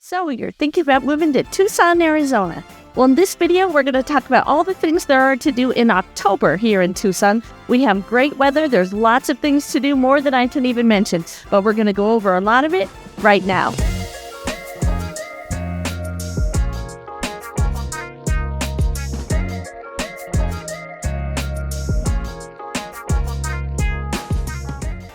So you're thinking about moving to Tucson, Arizona. Well, in this video, we're going to talk about all the things there are to do in October here in Tucson. We have great weather. There's lots of things to do, more than I can even mention. But we're going to go over a lot of it right now.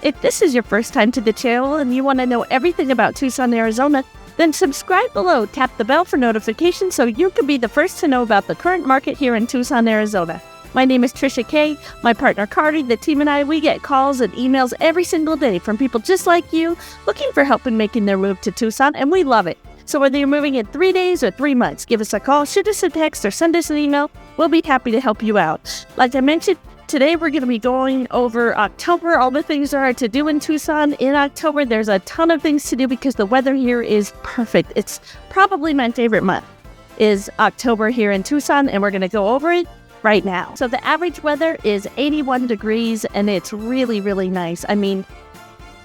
If this is your first time to the channel and you want to know everything about Tucson, Arizona, then subscribe below, tap the bell for notifications so you can be the first to know about the current market here in Tucson, Arizona. My name is Trisha Kay. My partner Cardi, the team and I, we get calls and emails every single day from people just like you looking for help in making their move to Tucson, and we love it. So whether you're moving in 3 days or 3 months, give us a call, shoot us a text, or send us an email. We'll be happy to help you out. Like I mentioned, today we're going to be going over October, all the things there are to do in Tucson. In October, there's a ton of things to do because the weather here is perfect. It's probably my favorite month is October here in Tucson, and we're going to go over it right now. So the average weather is 81 degrees, and it's really, really nice. I mean,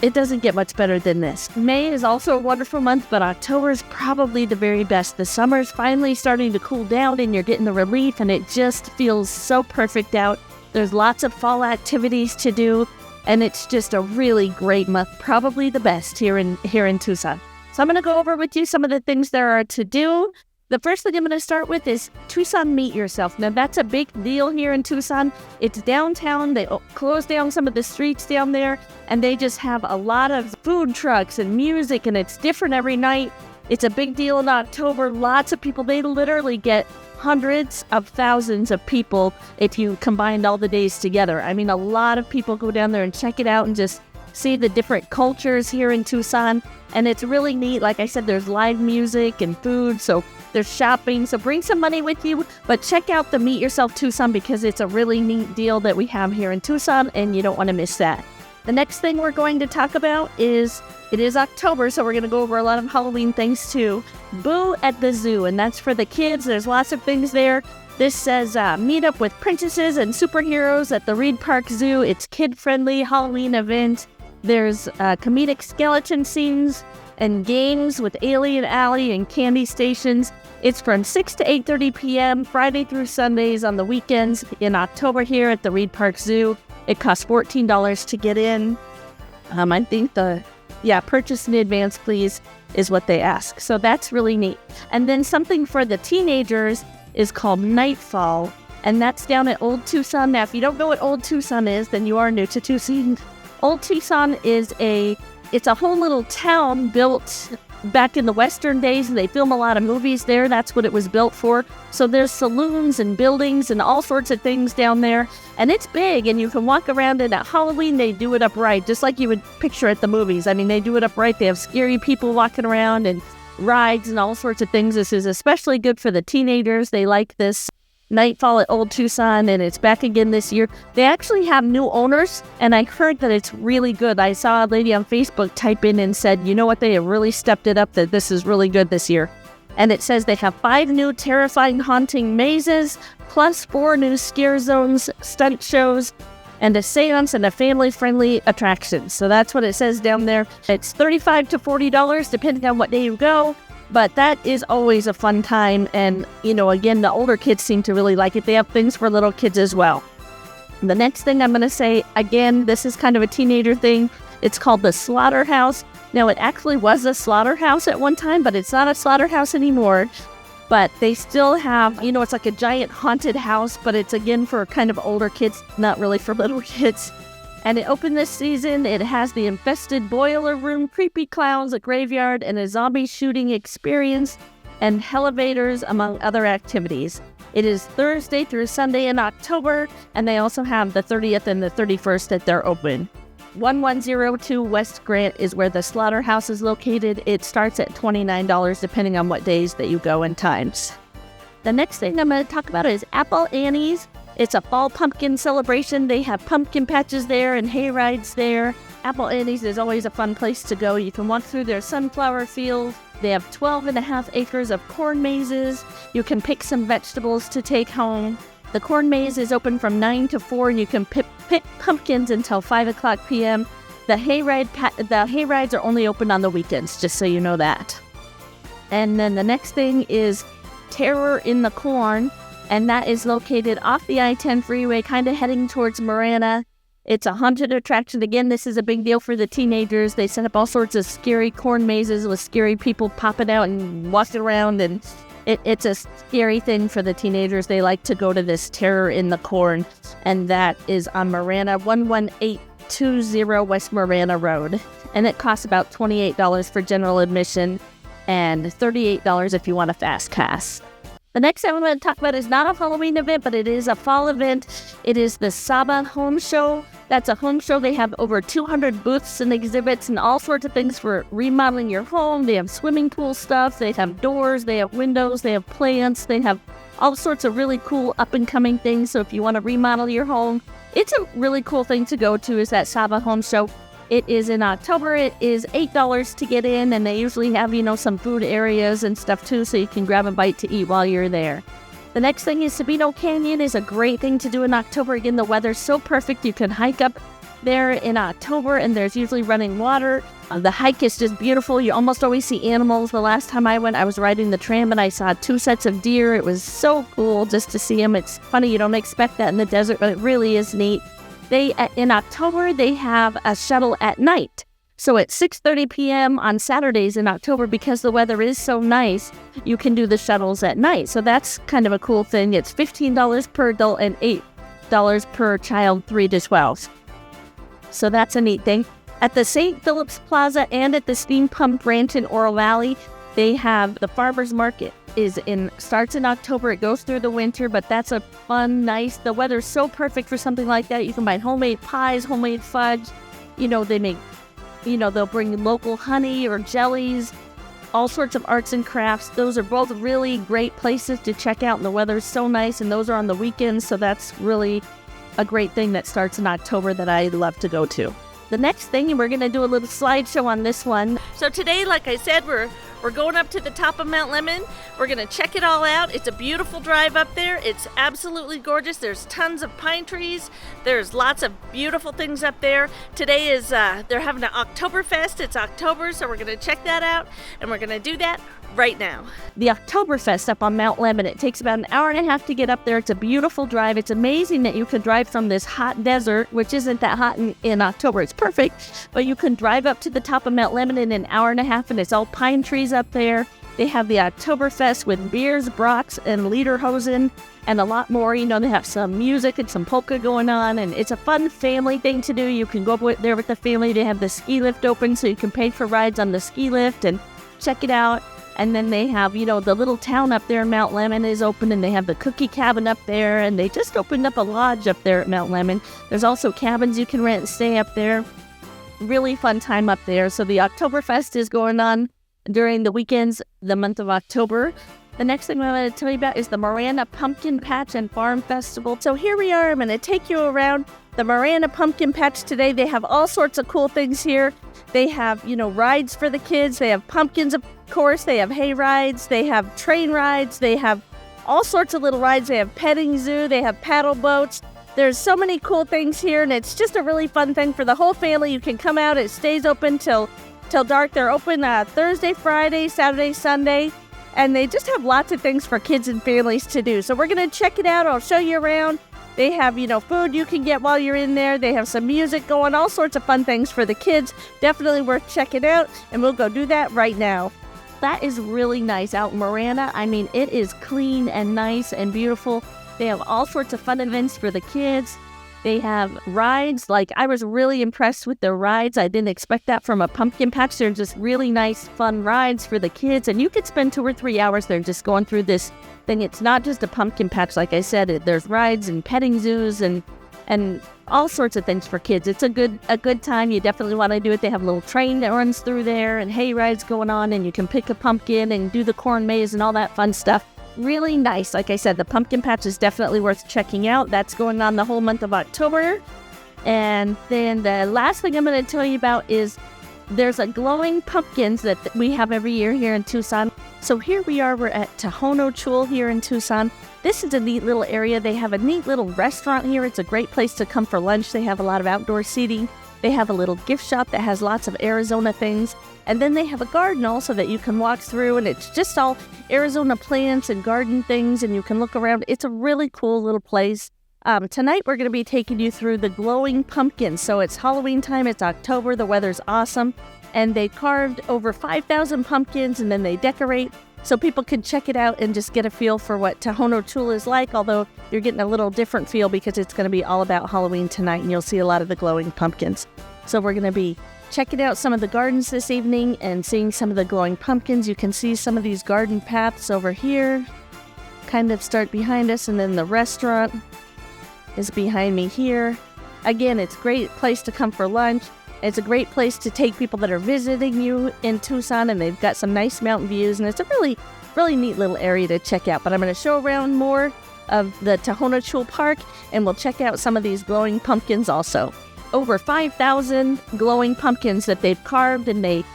it doesn't get much better than this. May is also a wonderful month, but October is probably the very best. The summer's finally starting to cool down, and you're getting the relief, and it just feels so perfect out. There's lots of fall activities to do, and it's just a really great month, probably the best here in Tucson. So I'm going to go over with you some of the things there are to do. The first thing I'm going to start with is Tucson Meet Yourself. Now, that's a big deal here in Tucson. It's downtown. They close down some of the streets down there, and they just have a lot of food trucks and music, and it's different every night. It's a big deal in October. Lots of people, they literally get hundreds of thousands of people if you combined all the days together. I mean, a lot of people go down there and check it out and just see the different cultures here in Tucson. And it's really neat. Like I said, there's live music and food, so there's shopping. So bring some money with you, but check out the Meet Yourself Tucson because it's a really neat deal that we have here in Tucson, and you don't want to miss that. The next thing we're going to talk about is, it is October, so we're going to go over a lot of Halloween things too. Boo at the Zoo, and that's for the kids. There's lots of things there. This says meet up with princesses and superheroes at the Reed Park Zoo. It's kid-friendly Halloween event. There's comedic skeleton scenes and games with Alien Alley and candy stations. It's from 6 to 8:30 p.m. Friday through Sundays on the weekends in October here at the Reed Park Zoo. It costs $14 to get in. I think purchase in advance, please, is what they ask. So that's really neat. And then something for the teenagers is called Nightfall, and that's down at Old Tucson. Now, if you don't know what Old Tucson is, then you are new to Tucson. Old Tucson is it's a whole little town built back in the Western days, and they film a lot of movies there. That's what it was built for. So there's saloons and buildings and all sorts of things down there. And it's big, and you can walk around, and at Halloween, they do it up right, just like you would picture at the movies. I mean, they do it up right. They have scary people walking around and rides and all sorts of things. This is especially good for the teenagers. They like this. Nightfall at Old Tucson, and it's back again this year. They actually have new owners, and I heard that it's really good. I saw a lady on Facebook type in and said, you know what, they have really stepped it up, that this is really good this year. And it says they have 5 new terrifying haunting mazes, plus 4 new scare zones, stunt shows, and a seance and a family-friendly attraction. So that's what it says down there. It's $35 to $40 depending on what day you go. But that is always a fun time, and, again, the older kids seem to really like it. They have things for little kids as well. The next thing I'm going to say, again, this is kind of a teenager thing. It's called the Slaughterhouse. Now, it actually was a slaughterhouse at one time, but it's not a slaughterhouse anymore. But they still have, it's like a giant haunted house, but it's, again, for kind of older kids, not really for little kids. And it opened this season. It has the infested boiler room, creepy clowns, a graveyard, and a zombie shooting experience, and elevators, among other activities. It is Thursday through Sunday in October, and they also have the 30th and the 31st that they're open. 1102 West Grant is where the Slaughterhouse is located. It starts at $29 depending on what days that you go and times. The next thing I'm going to talk about is Apple Annie's. It's a fall pumpkin celebration. They have pumpkin patches there and hay rides there. Apple Annie's is always a fun place to go. You can walk through their sunflower field. They have 12.5 acres of corn mazes. You can pick some vegetables to take home. The corn maze is open from 9 to 4, and you can pick pumpkins until 5 o'clock p.m. The hay rides are only open on the weekends, just so you know that. And then the next thing is Terror in the Corn, and that is located off the I-10 freeway, kind of heading towards Marana. It's a haunted attraction. Again, this is a big deal for the teenagers. They set up all sorts of scary corn mazes with scary people popping out and walking around, and it's a scary thing for the teenagers. They like to go to this Terror in the Corn, and that is on Marana, 11820 West Marana Road. And it costs about $28 for general admission and $38 if you want a fast pass. The next thing I'm going to talk about is not a Halloween event, but it is a fall event. It is the Saba Home Show. That's a home show. They have over 200 booths and exhibits and all sorts of things for remodeling your home. They have swimming pool stuff. They have doors. They have windows. They have plants. They have all sorts of really cool up-and-coming things. So if you want to remodel your home, it's a really cool thing to go to, is that Saba Home Show. It is in October. It is $8 to get in, and they usually have, some food areas and stuff too, so you can grab a bite to eat while you're there. The next thing is Sabino Canyon is a great thing to do in October. Again, the weather's so perfect. You can hike up there in October, and there's usually running water. The hike is just beautiful. You almost always see animals. The last time I went, I was riding the tram, and I saw 2 sets of deer. It was so cool just to see them. It's funny, you don't expect that in the desert, but it really is neat. In October, they have a shuttle at night. So at 6:30 p.m. on Saturdays in October, because the weather is so nice, you can do the shuttles at night. So that's kind of a cool thing. It's $15 per adult and $8 per child 3 to 12. So that's a neat thing. At the St. Philip's Plaza and at the Steam Pump Ranch in Oro Valley, they have the Farmers Market. Starts in October. It goes through the winter, but that's a fun, nice. The weather's so perfect for something like that. You can buy homemade pies, homemade fudge. They make, they'll bring local honey or jellies, all sorts of arts and crafts. Those are both really great places to check out, and the weather's so nice, and those are on the weekends, so that's really a great thing that starts in October that I love to go to. The next thing, we're going to do a little slideshow on this one. So today, like I said, we're going up to the top of Mount Lemmon. We're going to check it all out. It's a beautiful drive up there. It's absolutely gorgeous. There's tons of pine trees. There's lots of beautiful things up there. Today is, they're having an Oktoberfest. It's October, so we're going to check that out, and we're going to do that right now. The Oktoberfest up on Mount Lemmon, it takes about an hour and a half to get up there. It's a beautiful drive. It's amazing that you could drive from this hot desert, which isn't that hot in October. It's perfect, but you can drive up to the top of Mount Lemmon in an hour and a half, and it's all pine trees up there. They have the Oktoberfest with beers, brats, and lederhosen, and a lot more. They have some music and some polka going on, and it's a fun family thing to do. You can go there with the family. They have the ski lift open, so you can pay for rides on the ski lift and check it out. And then they have, the little town up there, Mount Lemmon, is open, and they have the cookie cabin up there, and they just opened up a lodge up there at Mount Lemmon. There's also cabins you can rent and stay up there. Really fun time up there. So the Oktoberfest is going on during the weekends, the month of October. The next thing I'm going to tell you about is the Marana Pumpkin Patch and Farm Festival. So here we are. I'm going to take you around the Marana Pumpkin Patch today. They have all sorts of cool things here. They have, rides for the kids. They have pumpkins, of course. They have hay rides. They have train rides. They have all sorts of little rides. They have petting zoo. They have paddle boats. There's so many cool things here, and it's just a really fun thing for the whole family. You can come out. It stays open till dark. They're open Thursday, Friday, Saturday, Sunday, and they just have lots of things for kids and families to do. So we're going to check it out. I'll show you around. They have, food you can get while you're in there. They have some music going, all sorts of fun things for the kids. Definitely worth checking out, and we'll go do that right now. That is really nice out in Marana. I mean, it is clean and nice and beautiful. They have all sorts of fun events for the kids. They have rides. I was really impressed with the rides. I didn't expect that from a pumpkin patch. They're just really nice, fun rides for the kids. And you could spend 2 or 3 hours there just going through this thing. It's not just a pumpkin patch. Like I said, there's rides and petting zoos and all sorts of things for kids. It's a good time. You definitely want to do it. They have a little train that runs through there and hay rides going on, and you can pick a pumpkin and do the corn maze and all that fun stuff. Really nice. Like I said, the pumpkin patch is definitely worth checking out. That's going on the whole month of October. And then the last thing I'm going to tell you about is there's a glowing pumpkins that we have every year here in Tucson. So here we are. We're at Tohono Chul here in Tucson. This is a neat little area. They have a neat little restaurant here. It's a great place to come for lunch. They have a lot of outdoor seating. They have a little gift shop that has lots of Arizona things. And then they have a garden also that you can walk through, and it's just all Arizona plants and garden things, and you can look around. It's a really cool little place. Tonight we're going to be taking you through the glowing pumpkins. So it's Halloween time, it's October, the weather's awesome, and they carved over 5,000 pumpkins and then they decorate so people can check it out and just get a feel for what Tohono Chul is like, although you're getting a little different feel because it's going to be all about Halloween tonight and you'll see a lot of the glowing pumpkins. So we're going to be checking out some of the gardens this evening and seeing some of the glowing pumpkins. You can see some of these garden paths over here kind of start behind us, and then the restaurant is behind me here. Again, it's a great place to come for lunch. It's a great place to take people that are visiting you in Tucson, and they've got some nice mountain views, and it's a really, really neat little area to check out. But I'm going to show around more of the Tohono Chul Park, and we'll check out some of these glowing pumpkins also. Over 5,000 glowing pumpkins that they've carved, and they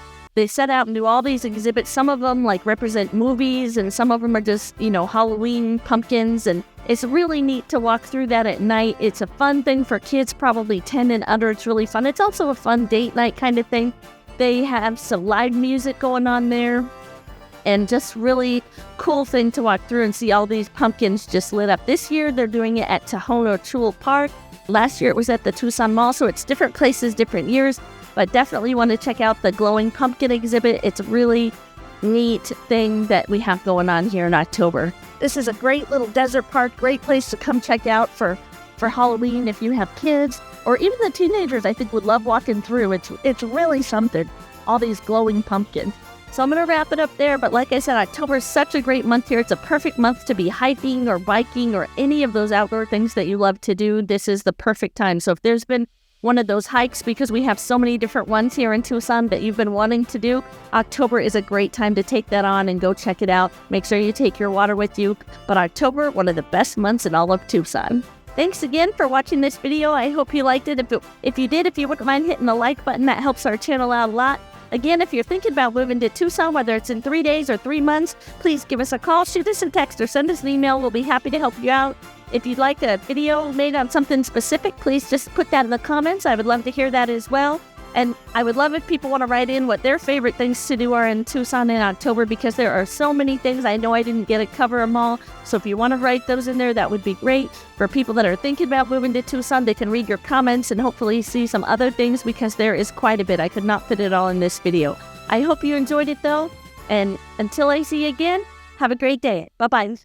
set out and do all these exhibits. Some of them like represent movies, and some of them are just, Halloween pumpkins, and it's really neat to walk through that at night. It's a fun thing for kids, probably 10 and under. It's really fun. It's also a fun date night kind of thing. They have some live music going on there, and just really cool thing to walk through and see all these pumpkins just lit up. This year they're doing it at Tohono Chul Park. Last year it was at the Tucson Mall, so it's different places, different years, but definitely want to check out the glowing pumpkin exhibit. It's a really neat thing that we have going on here in October. This is a great little desert park, great place to come check out for Halloween if you have kids, or even the teenagers I think would love walking through. It's really something, all these glowing pumpkins. So I'm going to wrap it up there, but like I said, October is such a great month here. It's a perfect month to be hiking or biking or any of those outdoor things that you love to do. This is the perfect time. So if there's been one of those hikes, because we have so many different ones here in Tucson that you've been wanting to do, October is a great time to take that on and go check it out. Make sure you take your water with you. But October, one of the best months in all of Tucson. Thanks again for watching this video. I hope you liked it. If you did, if you wouldn't mind hitting the like button, that helps our channel out a lot. Again, if you're thinking about moving to Tucson, whether it's in 3 days or 3 months, please give us a call, shoot us a text, or send us an email. We'll be happy to help you out. If you'd like a video made on something specific, please just put that in the comments. I would love to hear that as well. And I would love if people want to write in what their favorite things to do are in Tucson in October, because there are so many things. I know I didn't get to cover them all. So if you want to write those in there, that would be great. For people that are thinking about moving to Tucson, they can read your comments and hopefully see some other things, because there is quite a bit. I could not fit it all in this video. I hope you enjoyed it though. And until I see you again, have a great day. Bye-bye.